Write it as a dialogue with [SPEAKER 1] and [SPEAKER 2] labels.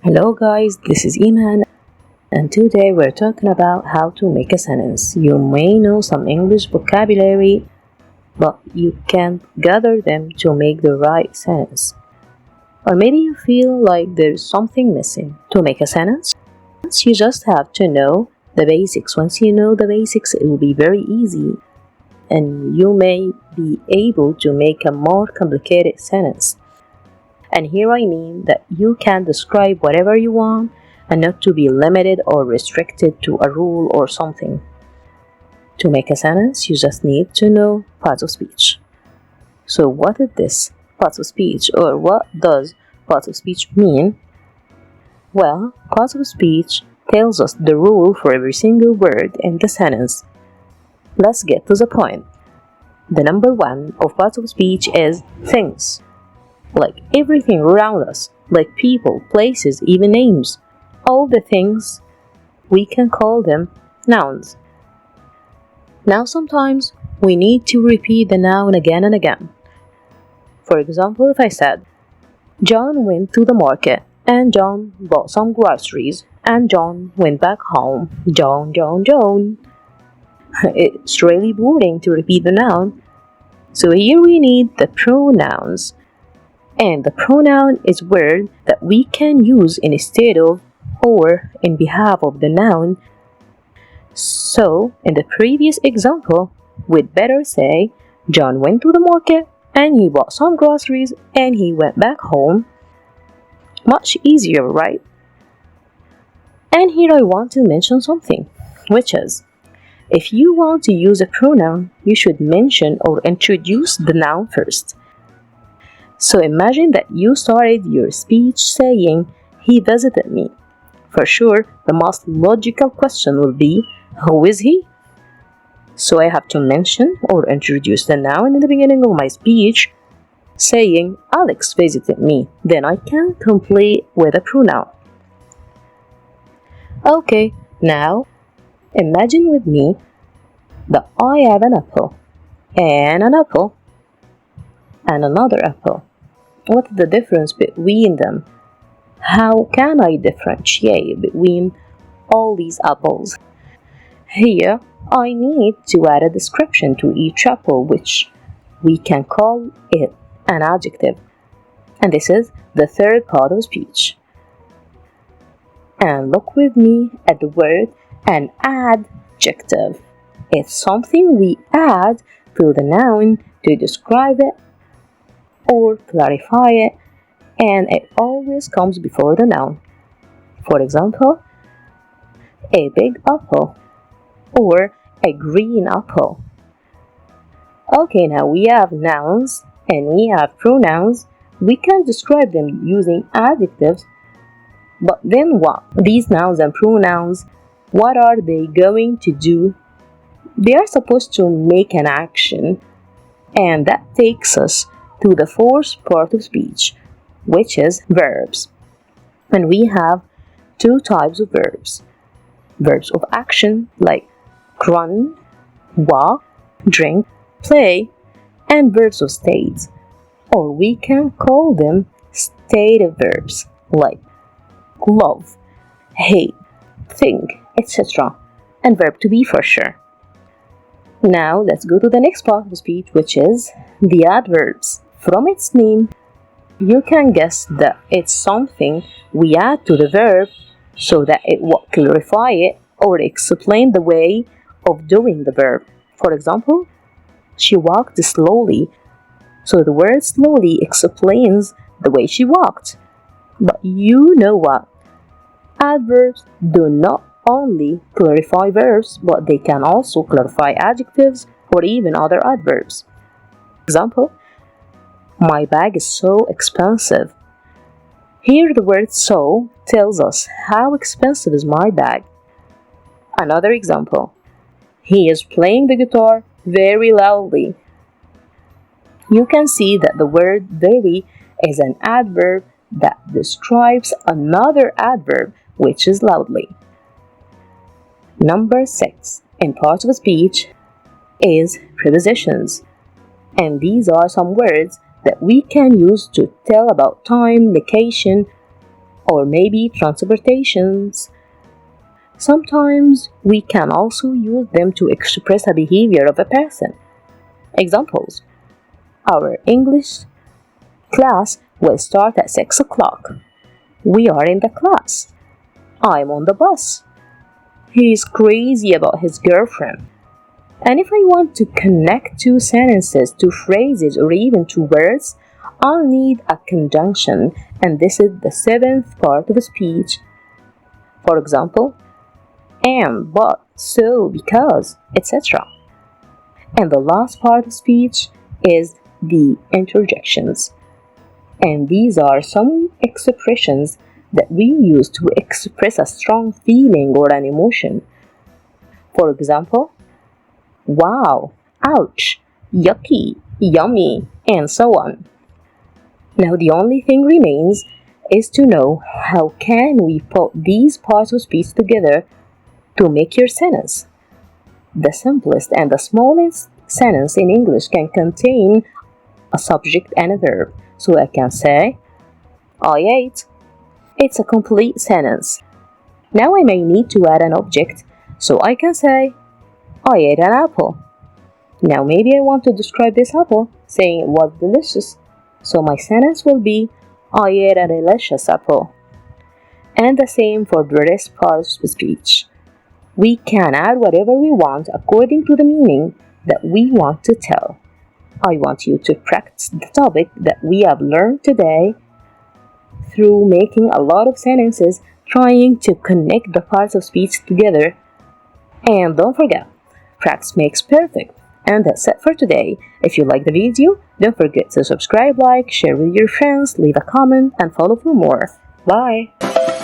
[SPEAKER 1] Hello guys, this is Eman, and today we're talking about how to make a sentence. You may know some English vocabulary, but you can't gather them to make the right sentence. Or maybe you feel like there's something missing. To make a sentence, you just have to know the basics. Once you know the basics, it will be very easy, and you may be able to make a more complicated sentence. And here I mean that you can describe whatever you want and not to be limited or restricted to a rule or something. To make a sentence, you just need to know parts of speech. So what is this parts of speech, or what does parts of speech mean? Well, parts of speech tells us the rule for every single word in the sentence. Let's get to the point. The number one of parts of speech is things. Like everything around us, like people, places, even names. All the things, we can call them nouns. Now sometimes we need to repeat the noun again and again. For example, if I said, John went to the market, and John bought some groceries, and John went back home. John. It's really boring to repeat the noun. So here we need the pronouns. And the pronoun is a word that we can use instead of or in behalf of the noun. So, in the previous example, we'd better say, John went to the market and he bought some groceries and he went back home. Much easier, right? And here I want to mention something, which is, if you want to use a pronoun, you should mention or introduce the noun first. So imagine that you started your speech saying, he visited me. For sure, the most logical question will be, who is he? So I have to mention or introduce the noun in the beginning of my speech, saying, Alex visited me. Then I can complete with a pronoun. Okay, now imagine with me that I have an apple, and an apple, and another apple. What is the difference between them? How can I differentiate between all these apples? Here, I need to add a description to each apple, which we can call it an adjective. And this is the third part of speech. And look with me at the word an adjective. It's something we add to the noun to describe it or clarify it, and it always comes before the noun. For example, a big apple or a green apple. Okay, now we have nouns and we have pronouns. We can describe them using adjectives, but then what? These nouns and pronouns, what are they going to do? They are supposed to make an action, and that takes us to the fourth part of speech, which is verbs. And we have two types of verbs. Verbs of action like run, walk, drink, play, and verbs of state, or we can call them stative verbs like love, hate, think, etc. and verb to be for sure. Now let's go to the next part of speech, which is the adverbs. From its name, you can guess that it's something we add to the verb so that it will clarify it or explain the way of doing the verb. For example, she walked slowly. So the word slowly explains the way she walked. But you know what? Adverbs do not only clarify verbs, but they can also clarify adjectives or even other adverbs. Example, my bag is so expensive. Here the word so tells us how expensive is my bag. Another example, he is playing the guitar very loudly. You can see that the word very is an adverb that describes another adverb, which is loudly. Number 6 in parts of speech is prepositions. And these are some words that we can use to tell about time, location, or maybe transportations. Sometimes we can also use them to express a behavior of a person. Examples: our English class will start at 6 o'clock. We are in the class. I'm on the bus. He's crazy about his girlfriend. And if I want to connect two sentences to phrases or even to words, I'll need a conjunction, and this is the seventh part of a speech. For example, and, but, so, because, etc. And the last part of speech is the interjections. And these are some expressions that we use to express a strong feeling or an emotion. For example, wow, ouch, yucky, yummy, and so on. Now the only thing remains is to know how can we put these parts of speech together to make your sentence. The simplest and the smallest sentence in English can contain a subject and a verb. So I can say, I ate. It's a complete sentence. Now I may need to add an object, so I can say, I ate an apple. Now maybe I want to describe this apple, saying it was delicious. So my sentence will be, I ate a delicious apple. And the same for the rest parts of speech. We can add whatever we want according to the meaning that we want to tell. I want you to practice the topic that we have learned today through making a lot of sentences, trying to connect the parts of speech together. And don't forget, practice makes perfect. And that's it for today. If you like the video, don't forget to subscribe, like, share with your friends, leave a comment, and follow for more. Bye!